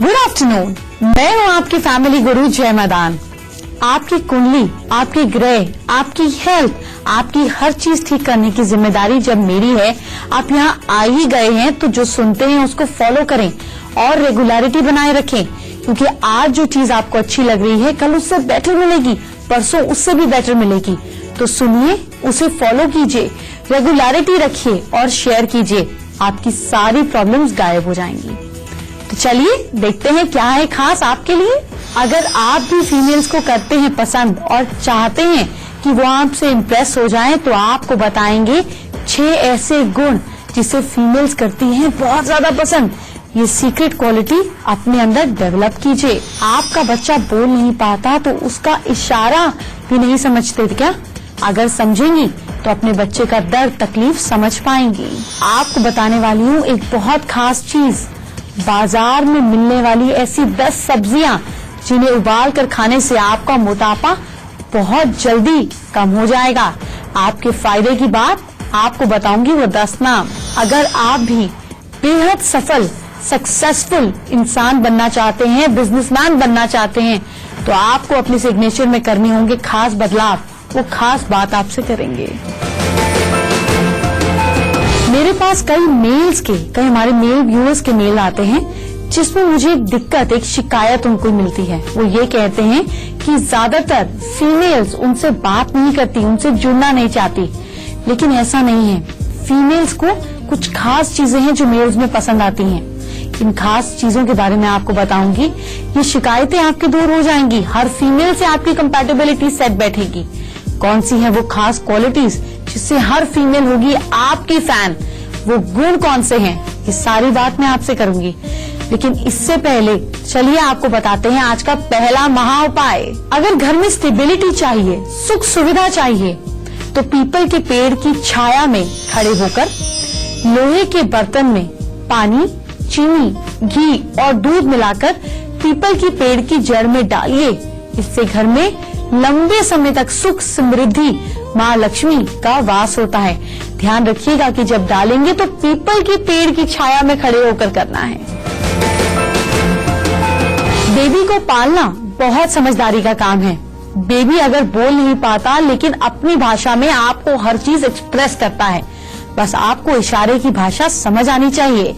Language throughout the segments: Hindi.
गुड आफ्टरनून, मैं हूँ आपकी फैमिली गुरु जय मैदान। आपकी कुंडली, आपके ग्रह, आपकी हेल्थ, आपकी हर चीज ठीक करने की जिम्मेदारी जब मेरी है। आप यहाँ आ ही गए हैं तो जो सुनते हैं उसको फॉलो करें और रेगुलरिटी बनाए रखें, क्योंकि आज जो चीज आपको अच्छी लग रही है कल उससे बेटर मिलेगी, परसों उससे भी बेटर मिलेगी। तो सुनिए, उसे फॉलो कीजिए, रेगुलरिटी रखिए और शेयर कीजिए, आपकी सारी प्रॉब्लम्स गायब हो जाएंगी। तो चलिए देखते हैं क्या है खास आपके लिए। अगर आप भी फीमेल्स को करते हैं पसंद और चाहते हैं कि वो आपसे इम्प्रेस हो जाएं, तो आपको बताएंगे 6 ऐसे गुण जिसे फीमेल्स करती हैं बहुत ज्यादा पसंद। ये सीक्रेट क्वालिटी अपने अंदर डेवलप कीजिए। आपका बच्चा बोल नहीं पाता तो उसका इशारा भी नहीं समझते क्या? अगर समझेंगी तो अपने बच्चे का दर्द तकलीफ समझ पाएंगी। आपको बताने वाली हूँ एक बहुत खास चीज। बाजार में मिलने वाली ऐसी 10 सब्जियां जिन्हें उबाल कर खाने से आपका मोटापा बहुत जल्दी कम हो जाएगा। आपके फायदे की बात आपको बताऊंगी वो 10 नाम। अगर आप भी बेहद सफल सक्सेसफुल इंसान बनना चाहते हैं, बिजनेसमैन बनना चाहते हैं, तो आपको अपने सिग्नेचर में करने होंगे खास बदलाव। वो खास बात आपसे करेंगे। मेरे पास कई हमारे मेल व्यूअर्स के मेल आते हैं जिसमें मुझे एक दिक्कत, एक शिकायत उनको मिलती है। वो ये कहते हैं कि ज्यादातर फीमेल्स उनसे बात नहीं करती, उनसे जुड़ना नहीं चाहती। लेकिन ऐसा नहीं है। फीमेल्स को कुछ खास चीजें हैं जो मेल्स में पसंद आती हैं। इन खास चीजों के बारे में आपको बताऊंगी। ये शिकायतें आपकी दूर हो जाएंगी। हर फीमेल से आपकी कंपैटिबिलिटी सेट बैठेगी। कौन सी है वो खास क्वालिटीज जिससे हर फीमेल होगी आपकी फैन? वो गुण कौन से हैं? ये सारी बात मैं आपसे करूंगी। लेकिन इससे पहले चलिए आपको बताते हैं आज का पहला महा उपाय। अगर घर में स्टेबिलिटी चाहिए, सुख सुविधा चाहिए, तो पीपल के पेड़ की छाया में खड़े होकर लोहे के बर्तन में पानी, चीनी, घी और दूध मिलाकर पीपल की पेड़ की जड़ में डालिए। इससे घर में लंबे समय तक सुख समृद्धि, माँ लक्ष्मी का वास होता है। ध्यान रखिएगा कि जब डालेंगे तो पीपल की पेड़ की छाया में खड़े होकर करना है। बेबी को पालना बहुत समझदारी का काम है। बेबी अगर बोल नहीं पाता लेकिन अपनी भाषा में आपको हर चीज एक्सप्रेस करता है। बस आपको इशारे की भाषा समझ आनी चाहिए।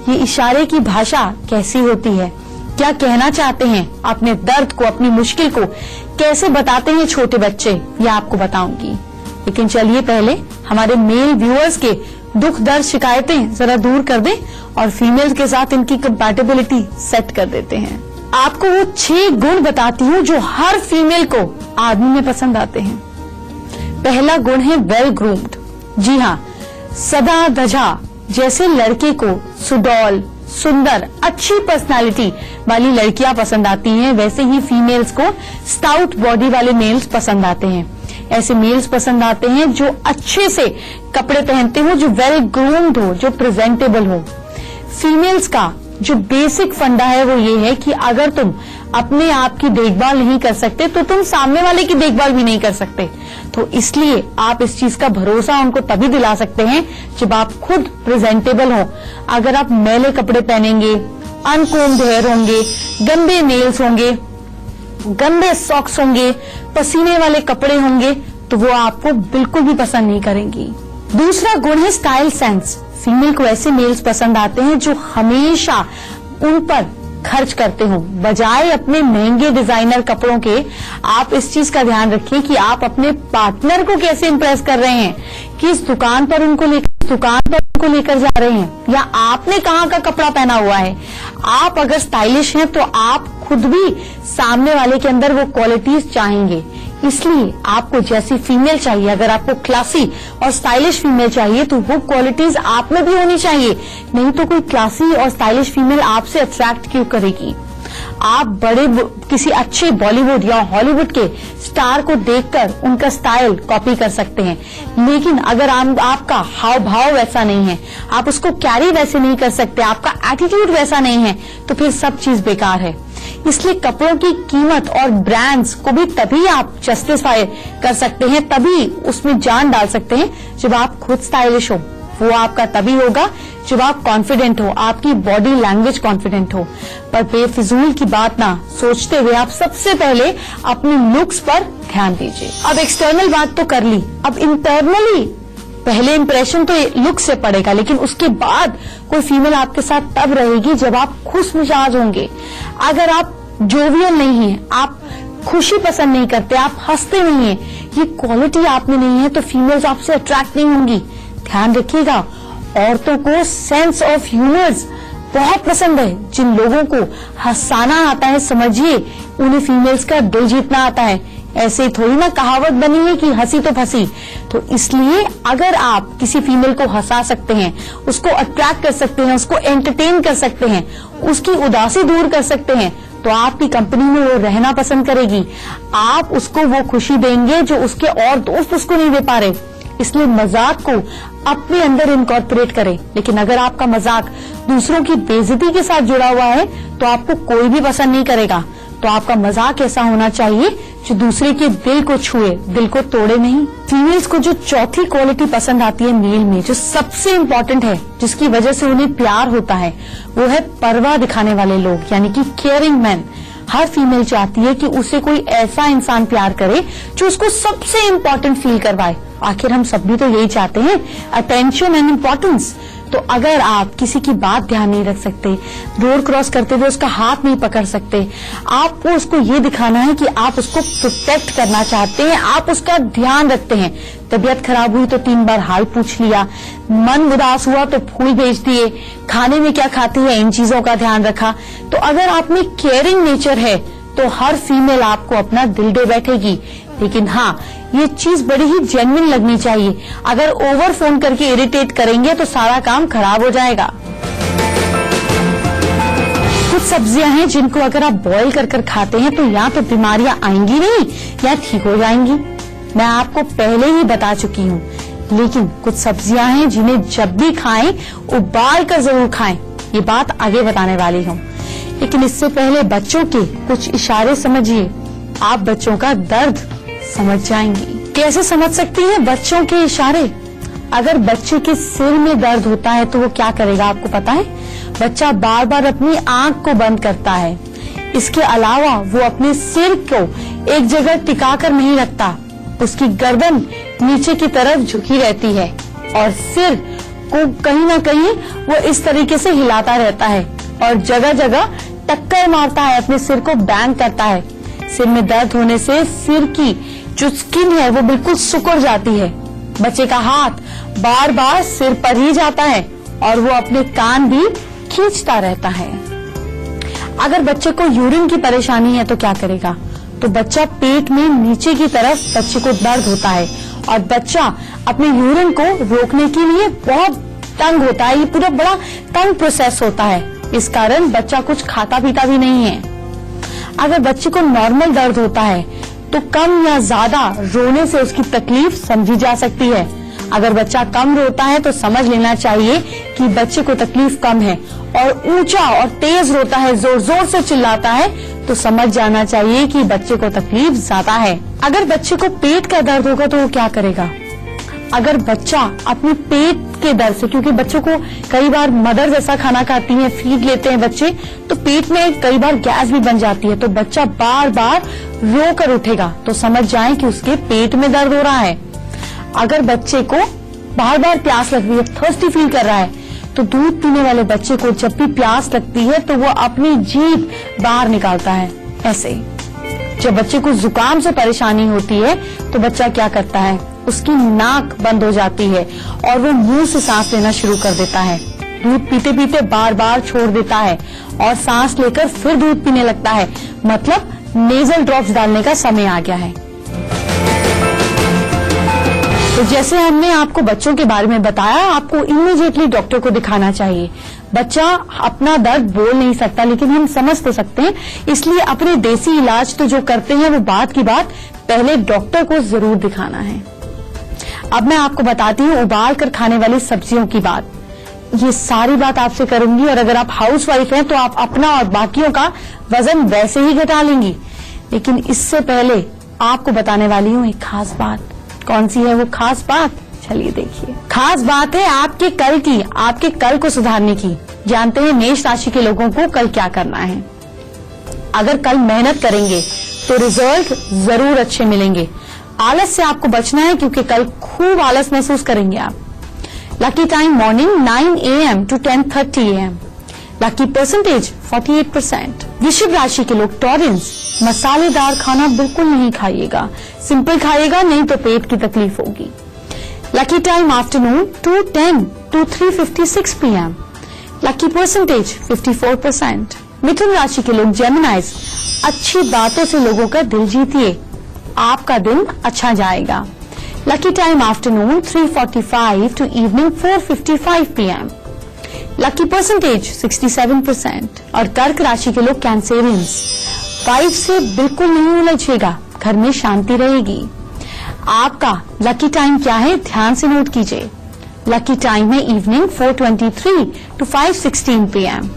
ये इशारे की भाषा कैसी होती है, क्या कहना चाहते हैं, अपने दर्द को, अपनी मुश्किल को कैसे बताते हैं छोटे बच्चे, ये आपको बताऊंगी। लेकिन चलिए पहले हमारे मेल व्यूअर्स के दुख दर्द शिकायतें जरा दूर कर दें और फीमेल के साथ इनकी कंपैटिबिलिटी सेट कर देते हैं। आपको वो 6 गुण बताती हूँ जो हर फीमेल को आदमी में पसंद आते हैं। पहला गुण है वेल ग्रूम्ड। जी हाँ, सदा धजा जैसे लड़के को सुडौल, सुंदर, अच्छी पर्सनालिटी वाली लड़कियां पसंद आती हैं, वैसे ही फीमेल्स को स्टाउट बॉडी वाले मेल्स पसंद आते हैं। ऐसे मेल्स पसंद आते हैं जो अच्छे से कपड़े पहनते हो, जो वेल ग्रूम्ड हो, जो प्रेजेंटेबल हो। फीमेल्स का जो बेसिक फंडा है वो ये है कि अगर तुम अपने आप की देखभाल नहीं कर सकते तो तुम सामने वाले की देखभाल भी नहीं कर सकते। तो इसलिए आप इस चीज का भरोसा उनको तभी दिला सकते हैं जब आप खुद प्रेजेंटेबल हो। अगर आप मैले कपड़े पहनेंगे, अनकोम्ड हेयर होंगे, गंदे नेल्स होंगे, गंदे सॉक्स होंगे, पसीने वाले कपड़े होंगे, तो वो आपको बिल्कुल भी पसंद नहीं करेंगी। दूसरा गुण है स्टाइल सेंस। फीमेल को ऐसे मेल्स पसंद आते हैं जो हमेशा उन पर खर्च करते हो, बजाय अपने महंगे डिजाइनर कपड़ों के। आप इस चीज का ध्यान रखिए कि आप अपने पार्टनर को कैसे इंप्रेस कर रहे हैं, किस दुकान पर उनको लेकर जा रहे हैं, या आपने कहाँ का कपड़ा पहना हुआ है। आप अगर स्टाइलिश हैं तो आप खुद भी सामने वाले के अंदर वो क्वालिटीज चाहेंगे। इसलिए आपको जैसी फीमेल चाहिए, अगर आपको क्लासी और स्टाइलिश फीमेल चाहिए तो वो क्वालिटीज आप में भी होनी चाहिए। नहीं तो कोई क्लासी और स्टाइलिश फीमेल आपसे अट्रैक्ट क्यों करेगी? आप बड़े किसी अच्छे बॉलीवुड या हॉलीवुड के स्टार को देखकर उनका स्टाइल कॉपी कर सकते हैं, लेकिन अगर आपका हाव भाव वैसा नहीं है, आप उसको कैरी वैसे नहीं कर सकते, आपका एटीट्यूड वैसा नहीं है, तो फिर सब चीज बेकार है। इसलिए कपड़ों की कीमत और ब्रांड्स को भी तभी आप जस्टिफाई कर सकते हैं, तभी उसमें जान डाल सकते हैं जब आप खुद स्टाइलिश हो। वो आपका तभी होगा जब आप कॉन्फिडेंट हो, आपकी बॉडी लैंग्वेज कॉन्फिडेंट हो। पर बेफिजूल की बात ना सोचते हुए आप सबसे पहले अपने लुक्स पर ध्यान दीजिए। अब एक्सटर्नल बात तो कर ली, अब इंटरनली पहले इंप्रेशन तो लुक से पड़ेगा, लेकिन उसके बाद कोई फीमेल आपके साथ तब रहेगी जब आप खुश मिजाज होंगे। अगर आप जोवियल नहीं है, आप खुशी पसंद नहीं करते, आप हंसते नहीं है, ये क्वालिटी आप में नहीं है, तो फीमेल्स आपसे अट्रैक्ट नहीं होंगी। ध्यान रखिएगा, औरतों को सेंस ऑफ ह्यूमर्स बहुत पसंद है। जिन लोगों को हंसाना आता है, समझिए उन्हें फीमेल्स का दिल जीतना आता है। ऐसे ही थोड़ी ना कहावत बनी है कि हंसी तो फंसी। तो इसलिए अगर आप किसी फीमेल को हंसा सकते हैं, उसको अट्रैक्ट कर सकते हैं, उसको एंटरटेन कर सकते हैं, उसकी उदासी दूर कर सकते हैं, तो आपकी कंपनी में वो रहना पसंद करेगी। आप उसको वो खुशी देंगे जो उसके और दोस्त उसको नहीं दे पा रहे। इसलिए मजाक को अपने अंदर इनकॉर्पोरेट करें। लेकिन अगर आपका मजाक दूसरों की बेइज्जती के साथ जुड़ा हुआ है तो आपको कोई भी पसंद नहीं करेगा। तो आपका मजाक ऐसा होना चाहिए जो दूसरे के दिल को छुए, दिल को तोड़े नहीं। फीमेल्स को जो चौथी क्वालिटी पसंद आती है मेल में, जो सबसे इम्पोर्टेंट है, जिसकी वजह से उन्हें प्यार होता है, वो है परवाह दिखाने वाले लोग, यानी कि केयरिंग मैन। हर फीमेल चाहती है कि उसे कोई ऐसा इंसान प्यार करे जो उसको सबसे इम्पोर्टेंट फील करवाए। आखिर हम सब भी तो यही चाहते हैं, अटेंशन एंड इम्पोर्टेंस। तो अगर आप किसी की बात ध्यान नहीं रख सकते, रोड क्रॉस करते हुए उसका हाथ नहीं पकड़ सकते, आपको उसको ये दिखाना है कि आप उसको प्रोटेक्ट करना चाहते हैं, आप उसका ध्यान रखते हैं। तबीयत खराब हुई तो 3 बार हाल पूछ लिया, मन उदास हुआ तो फूल भेज दिए, खाने में क्या खाती है इन चीजों का ध्यान रखा। तो अगर आप में केयरिंग नेचर है तो हर फीमेल आपको अपना दिल दे बैठेगी। लेकिन हाँ, ये चीज बड़ी ही जेन्युइन लगनी चाहिए। अगर ओवर फोन करके इरिटेट करेंगे तो सारा काम खराब हो जाएगा। कुछ सब्जियां हैं जिनको अगर आप बॉईल कर खाते हैं तो या तो बीमारियां आएंगी नहीं या ठीक हो जाएंगी। मैं आपको पहले ही बता चुकी हूँ। लेकिन कुछ सब्जियां हैं जिन्हें जब भी खाएं उबाल कर जरूर खाएं। ये बात आगे बताने वाली हूँ। लेकिन इससे पहले बच्चों के कुछ इशारे समझिए, आप बच्चों का दर्द समझ जाएंगी। कैसे समझ सकती हैं बच्चों के इशारे? अगर बच्चे के सिर में दर्द होता है तो वो क्या करेगा आपको पता है? बच्चा बार बार अपनी आंख को बंद करता है। इसके अलावा वो अपने सिर को एक जगह टिका कर नहीं रखता, उसकी गर्दन नीचे की तरफ झुकी रहती है और सिर को कहीं ना कहीं वो इस तरीके से हिलाता रहता है और जगह जगह टक्कर मारता है, अपने सिर को बैंग करता है। सिर में दर्द होने से सिर की जो स्किन है वो बिल्कुल सिकुड़ जाती है। बच्चे का हाथ बार बार सिर पर ही जाता है और वो अपने कान भी खींचता रहता है। अगर बच्चे को यूरिन की परेशानी है तो क्या करेगा? तो बच्चा पेट में नीचे की तरफ बच्चे को दर्द होता है और बच्चा अपने यूरिन को रोकने के लिए बहुत तंग होता है। ये पूरा बड़ा तंग प्रोसेस होता है। इस कारण बच्चा कुछ खाता पीता भी नहीं है। अगर बच्चे को नॉर्मल दर्द होता है तो कम या ज्यादा रोने से उसकी तकलीफ समझी जा सकती है। अगर बच्चा कम रोता है तो समझ लेना चाहिए कि बच्चे को तकलीफ कम है, और ऊंचा और तेज रोता है, जोर जोर से चिल्लाता है, तो समझ जाना चाहिए कि बच्चे को तकलीफ ज्यादा है। अगर बच्चे को पेट का दर्द होगा तो वो क्या करेगा? अगर बच्चा अपने पेट के दर्द से, क्योंकि बच्चों को कई बार मदर जैसा खाना खाती हैं, फीड लेते हैं बच्चे, तो पेट में कई बार गैस भी बन जाती है, तो बच्चा बार बार रो कर उठेगा, तो समझ जाएं कि उसके पेट में दर्द हो रहा है। अगर बच्चे को बार बार प्यास लग रही है, थर्स्टी फील कर रहा है, तो दूध पीने वाले बच्चे को जब भी प्यास लगती है तो वो अपनी जीभ बाहर निकालता है ऐसे। जब बच्चे को जुकाम से परेशानी होती है तो बच्चा क्या करता है? उसकी नाक बंद हो जाती है और वो मुंह से सांस लेना शुरू कर देता है। दूध पीते पीते बार बार छोड़ देता है और सांस लेकर फिर दूध पीने लगता है। मतलब नेजल ड्रॉप्स डालने का समय आ गया है। तो जैसे हमने आपको बच्चों के बारे में बताया, आपको इमीडिएटली डॉक्टर को दिखाना चाहिए। बच्चा अपना दर्द बोल नहीं सकता, लेकिन हम समझ तो सकते हैं, इसलिए अपने देसी इलाज तो जो करते हैं वो बात की बात, पहले डॉक्टर को जरूर दिखाना है। अब मैं आपको बताती हूँ उबाल कर खाने वाली सब्जियों की बात। ये सारी बात आपसे करूंगी और अगर आप हाउसवाइफ हैं तो आप अपना और बाकियों का वजन वैसे ही घटा लेंगी। लेकिन इससे पहले आपको बताने वाली हूँ एक खास बात। कौन सी है वो खास बात? चलिए देखिए, खास बात है आपके कल की, आपके कल को सुधारने की। जानते हैं मेष राशि के लोगों को कल क्या करना है। अगर कल मेहनत करेंगे तो रिजल्ट जरूर अच्छे मिलेंगे। आलस से आपको बचना है क्योंकि कल खूब आलस महसूस करेंगे आप। Lucky time morning 9 AM to 10:30 AM। Lucky percentage 48%। वृषभ राशि के लोग टॉरेंस, मसालेदार खाना बिल्कुल नहीं खाइएगा, सिंपल खाइएगा नहीं तो पेट की तकलीफ होगी। Lucky time afternoon 2:10 to 3:56 PM। Lucky percentage 54%। मिथुन राशि के लोग जेमिनाइज, अच्छी बातों से लोगों का दिल जीतिए, आपका दिन अच्छा जाएगा। Lucky time afternoon 3:45 to evening 4:55 PM। Lucky percentage 67%। और कर्क राशि के लोग कैंसेरियंस, वाइफ से बिल्कुल नहीं उलझेगा, घर में शांति रहेगी। आपका लकी टाइम क्या है, ध्यान से नोट कीजिए। लकी टाइम है evening 4:23 to 5:16 PM।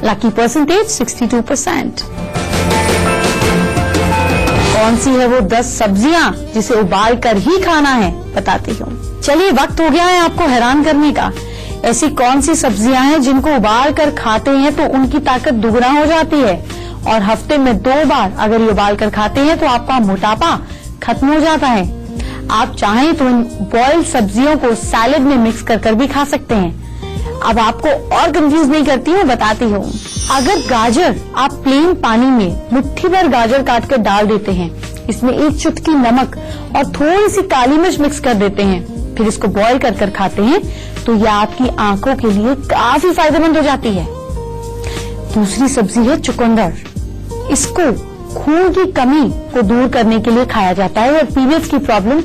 Lucky percentage 62%। कौन सी है वो 10 सब्जियां जिसे उबाल कर ही खाना है, बताती हूँ। चलिए, वक्त हो गया है आपको हैरान करने का। ऐसी कौन सी सब्जियां हैं जिनको उबाल कर खाते हैं तो उनकी ताकत दुगना हो जाती है, और हफ्ते में 2 बार अगर ये उबाल कर खाते हैं तो आपका मोटापा खत्म हो जाता है। आप चाहें तो इन बॉइल्ड सब्जियों को सैलेड में मिक्स कर भी खा सकते हैं। अब आपको और कंफ्यूज नहीं करती हूँ, बताती हूँ। अगर गाजर आप प्लेन पानी में मुट्ठी भर गाजर काट कर डाल देते हैं, इसमें 1 चुटकी नमक और थोड़ी सी काली मिर्च मिक्स कर देते हैं, फिर इसको बॉईल कर खाते हैं तो यह आपकी आंखों के लिए काफी फायदेमंद हो जाती है। दूसरी सब्जी है चुकंदर। इसको खून की कमी को दूर करने के लिए खाया जाता है और पीरियड्स की प्रॉब्लम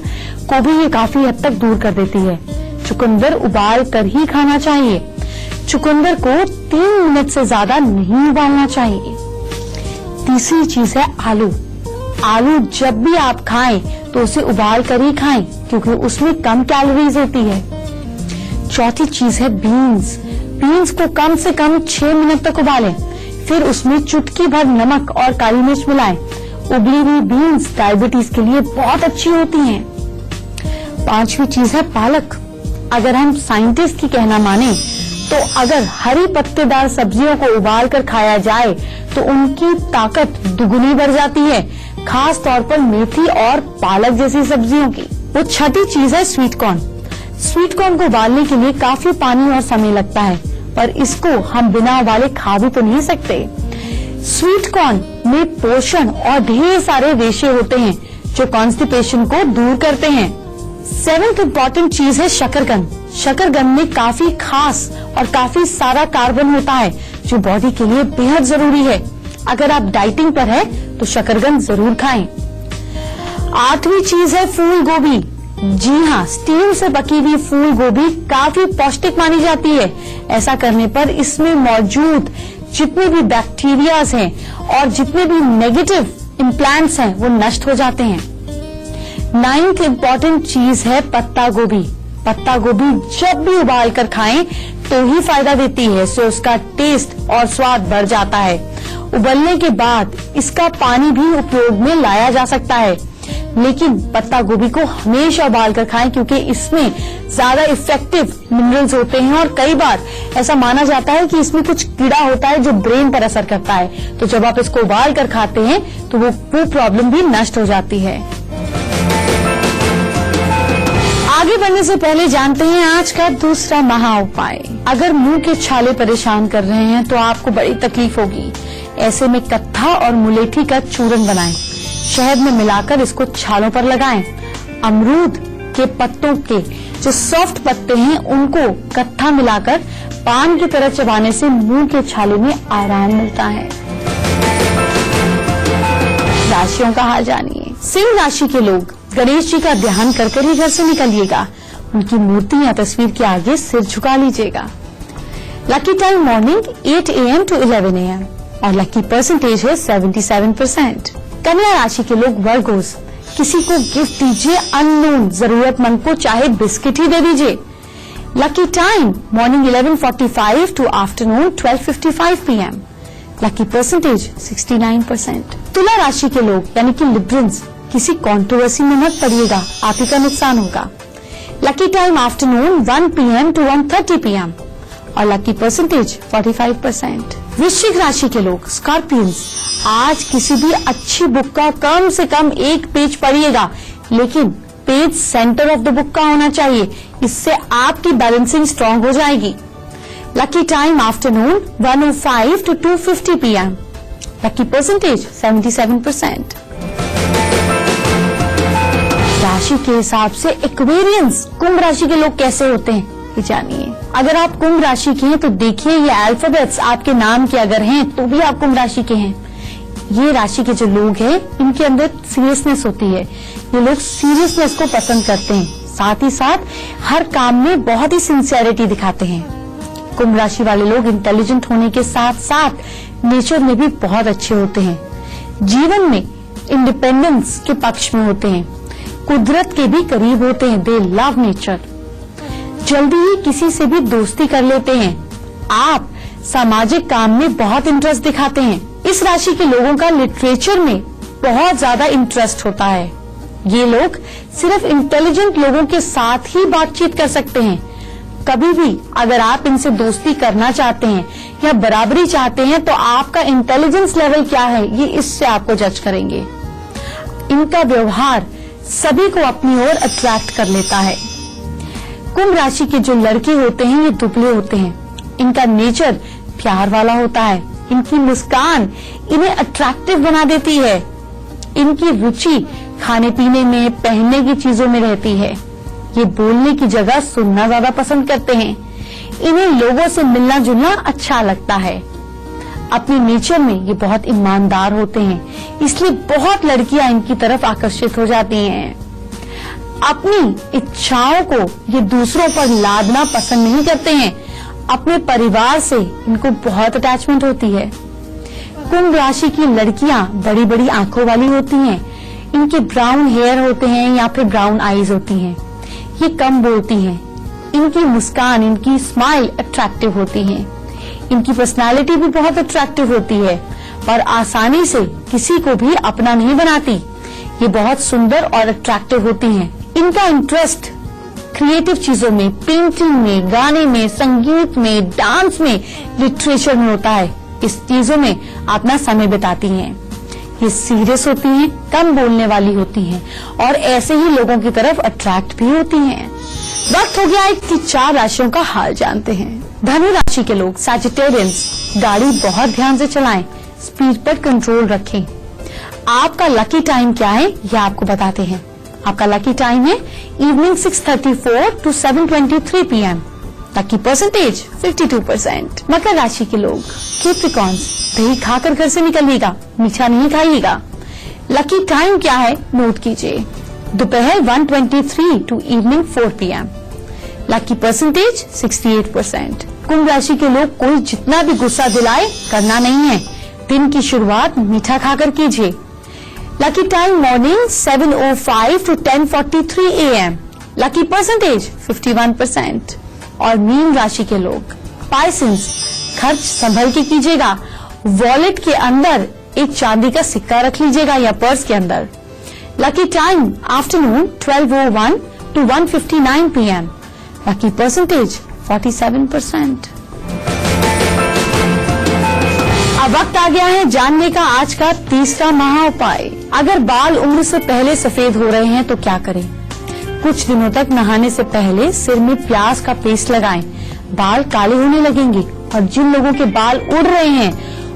को भी ये काफी हद तक दूर कर देती है। चुकंदर उबाल कर ही खाना चाहिए। चुकंदर को 3 मिनट से ज्यादा नहीं उबालना चाहिए। तीसरी चीज है आलू। आलू जब भी आप खाएं तो उसे उबाल कर ही खाएं क्योंकि उसमें कम कैलोरीज होती है। चौथी चीज है बीन्स। बीन्स को कम से कम 6 मिनट तक उबालें, फिर उसमें चुटकी भर नमक और काली मिर्च मिलाएं। उबली हुई बीन्स डायबिटीज के लिए बहुत अच्छी होती हैं। पांचवी चीज है पालक। अगर हम साइंटिस्ट की कहना माने तो अगर हरी पत्तेदार सब्जियों को उबाल कर खाया जाए तो उनकी ताकत दुगुनी बढ़ जाती है, खास तौर पर मेथी और पालक जैसी सब्जियों की। वो छठी चीज है स्वीट कॉर्न। स्वीट कॉर्न को उबालने के लिए काफी पानी और समय लगता है, पर इसको हम बिना उबाले खा भी तो नहीं सकते। स्वीट कॉर्न में पोषण और ढेर सारे रेशे होते हैं जो कॉन्स्टिपेशन को दूर करते हैं। 7th इम्पोर्टेंट चीज है शकरकंद। शकरकंद में काफी खास और काफी सारा कार्बन होता है जो बॉडी के लिए बेहद जरूरी है। अगर आप डाइटिंग पर है तो शकरकंद जरूर खाएं। 8वीं चीज है फूल गोभी। जी हाँ, स्टीम से पकी हुई फूल गोभी काफी पौष्टिक मानी जाती है। ऐसा करने पर इसमें मौजूद जितने भी बैक्टीरियाज हैं और जितने भी नेगेटिव इम्प्लांट्स हैं वो नष्ट हो जाते हैं। 9th इम्पोर्टेंट चीज है पत्ता गोभी। पत्ता गोभी जब भी उबाल कर खाएं तो ही फायदा देती है, सो उसका टेस्ट और स्वाद बढ़ जाता है। उबलने के बाद इसका पानी भी उपयोग में लाया जा सकता है, लेकिन पत्ता गोभी को हमेशा उबाल कर खाएं क्योंकि इसमें ज्यादा इफेक्टिव मिनरल्स होते हैं और कई बार ऐसा माना जाता है कि इसमें कुछ कीड़ा होता है जो ब्रेन पर असर करता है। तो जब आप इसको उबाल कर खाते हैं तो वो प्रॉब्लम भी नष्ट हो जाती है। आगे बढ़ने से पहले जानते हैं आज का दूसरा महा उपाय। अगर मुंह के छाले परेशान कर रहे हैं तो आपको बड़ी तकलीफ होगी। ऐसे में कत्था और मुलेठी का चूरन बनाएं, शहद में मिलाकर इसको छालों पर लगाएं। अमरूद के पत्तों के जो सॉफ्ट पत्ते हैं उनको कत्था मिलाकर पान की तरह चबाने से मुंह के छाले में आराम मिलता है। राशियों का हाल जानिए। सिंह राशि के लोग गणेश जी का ध्यान कर ही घर से निकलिएगा। उनकी मूर्ति या तस्वीर के आगे सिर झुका लीजिएगा। Lucky time morning 8 AM to 11 AM और लकी परसेंटेज है 77%। कन्या राशि के लोग वर्गोस, किसी को गिफ्ट दीजिए, अननोन जरूरतमंद को चाहे बिस्किट ही दे दीजिए। Lucky time morning 11:45 to afternoon 12:55 PM। Lucky percentage 69%। तुला राशि के लोग यानी कि लिब्रंस, किसी कंट्रोवर्सी में मत पड़िएगा, आप ही का नुकसान होगा। Lucky time afternoon 1 PM to 1:30 PM और लकी परसेंटेज 45%। वृश्चिक राशि के लोग, स्कॉर्पियंस, आज किसी भी अच्छी बुक का कम से कम एक पेज पढ़िएगा, लेकिन page centre of the book का होना चाहिए। इससे आपकी बैलेंसिंग स्ट्रांग हो जाएगी। Lucky time afternoon 1:05 to 2:50 PM। Lucky percentage 77%। राशि के हिसाब से एक्वेरियंस, कुंभ राशि के लोग कैसे होते हैं ये जानिए। अगर आप कुंभ राशि के हैं तो देखिए ये अल्फाबेट्स आपके नाम के अगर हैं तो भी आप कुंभ राशि के हैं। ये राशि के जो लोग हैं इनके अंदर सीरियसनेस होती है। ये लोग सीरियसनेस को पसंद करते हैं, साथ ही साथ हर काम में बहुत ही सिंसियरिटी दिखाते हैं। कुंभ राशि वाले लोग इंटेलिजेंट होने के साथ साथ नेचर में भी बहुत अच्छे होते हैं। जीवन में इंडिपेंडेंस के पक्ष में होते हैं, कुदरत के भी करीब होते हैं। दे लव नेचर। जल्दी ही किसी से भी दोस्ती कर लेते हैं। आप सामाजिक काम में बहुत इंटरेस्ट दिखाते हैं। इस राशि के लोगों का लिटरेचर में बहुत ज्यादा इंटरेस्ट होता है। ये लोग सिर्फ इंटेलिजेंट लोगों के साथ ही बातचीत कर सकते हैं। कभी भी अगर आप इनसे दोस्ती करना चाहते हैं या बराबरी चाहते हैं तो आपका इंटेलिजेंस लेवल क्या है ये इससे आपको जज करेंगे। इनका व्यवहार सभी को अपनी ओर अट्रैक्ट कर लेता है। कुंभ राशि के जो लड़के होते हैं ये दुबले होते हैं। इनका नेचर प्यार वाला होता है। इनकी मुस्कान इन्हें अट्रैक्टिव बना देती है। इनकी रुचि खाने पीने में, पहनने की चीजों में रहती है। ये बोलने की जगह सुनना ज्यादा पसंद करते हैं। इन्हें लोगों से मिलना जुलना अच्छा लगता है। अपने नेचर में ये बहुत ईमानदार होते हैं, इसलिए बहुत लड़कियां इनकी तरफ आकर्षित हो जाती हैं। अपनी इच्छाओं को ये दूसरों पर लादना पसंद नहीं करते हैं। अपने परिवार से इनको बहुत अटैचमेंट होती है। कुंभ राशि की लड़कियां बड़ी बड़ी आंखों वाली होती हैं। इनके ब्राउन हेयर होते हैं या फिर ब्राउन आईज होती हैं। ये कम बोलती हैं। इनकी मुस्कान, इनकी स्माइल अट्रैक्टिव होती है। इनकी पर्सनालिटी भी बहुत अट्रैक्टिव होती है, पर आसानी से किसी को भी अपना नहीं बनाती। ये बहुत सुंदर और अट्रैक्टिव होती हैं। इनका इंटरेस्ट क्रिएटिव चीजों में, पेंटिंग में, गाने में, संगीत में, डांस में, लिटरेचर में होता है। इस चीजों में अपना समय बिताती हैं। ये सीरियस होती हैं, कम बोलने वाली होती हैं और ऐसे ही लोगों की तरफ अट्रैक्ट भी होती हैं। वक्त हो गया है कि 4 राशियों का हाल जानते हैं। धनु राशि के लोग, सैजिटेरियंस, गाड़ी बहुत ध्यान से चलाएं, स्पीड पर कंट्रोल रखें। आपका लकी टाइम क्या है यह आपको बताते हैं। आपका लकी टाइम है evening 6:34 to 7:23 PM। Lucky percentage 52%। मकर राशि के लोग, कैप्रिकॉर्न्स, दही खाकर घर से निकलिएगा, मीठा नहीं खाइएगा। लकी टाइम क्या है नोट कीजिए, दोपहर 1:23 to evening 4 PM। Lucky percentage 68%। कुंभ राशि के लोग, कोई जितना भी गुस्सा दिलाए करना नहीं है। दिन की शुरुआत मीठा खाकर कीजिए। Lucky time morning 7:05 to 10:43 AM। Lucky percentage 51%। और मीन राशि के लोग, पाइसेंस, खर्च संभल के कीजिएगा। वॉलेट के अंदर एक चांदी का सिक्का रख लीजिएगा या पर्स के अंदर। Lucky time afternoon 12:01 to 1:59 PM। Lucky percentage 47%। अब वक्त आ गया है जानने का आज का तीसरा महा उपाय। अगर बाल उम्र से पहले सफेद हो रहे हैं तो क्या करें? कुछ दिनों तक नहाने से पहले सिर में प्याज का पेस्ट लगाएं, बाल काले होने लगेंगे। और जिन लोगों के बाल उड़ रहे हैं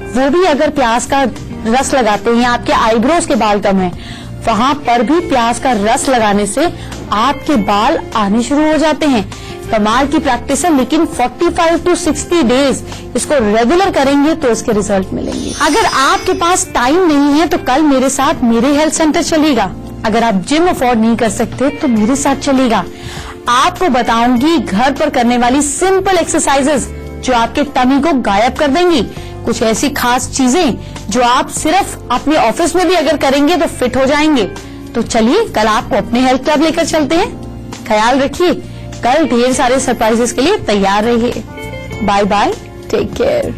वो भी अगर प्याज का रस लगाते हैं, आपके आईब्रोज के बाल कम है, वहाँ पर भी प्याज का रस लगाने से आपके बाल आने शुरू हो जाते हैं। कमाल की प्रैक्टिस है, लेकिन 45 to 60 डेज इसको रेगुलर करेंगे तो इसके रिजल्ट मिलेंगे। अगर आपके पास टाइम नहीं है तो कल मेरे साथ मेरे हेल्थ सेंटर चलिएगा। अगर आप जिम अफोर्ड नहीं कर सकते तो मेरे साथ चलिएगा। आपको बताऊंगी घर पर करने वाली सिंपल एक्सरसाइजेस जो आपके टमी को गायब कर देंगी। कुछ ऐसी खास चीजें जो आप सिर्फ अपने ऑफिस में भी अगर करेंगे तो फिट हो जाएंगे। तो चलिए कल आपको अपने हेल्थ क्लब लेकर चलते हैं। ख्याल रखिए, कल ढेर सारे सरप्राइजेस के लिए तैयार रहिए। Bye bye, take care.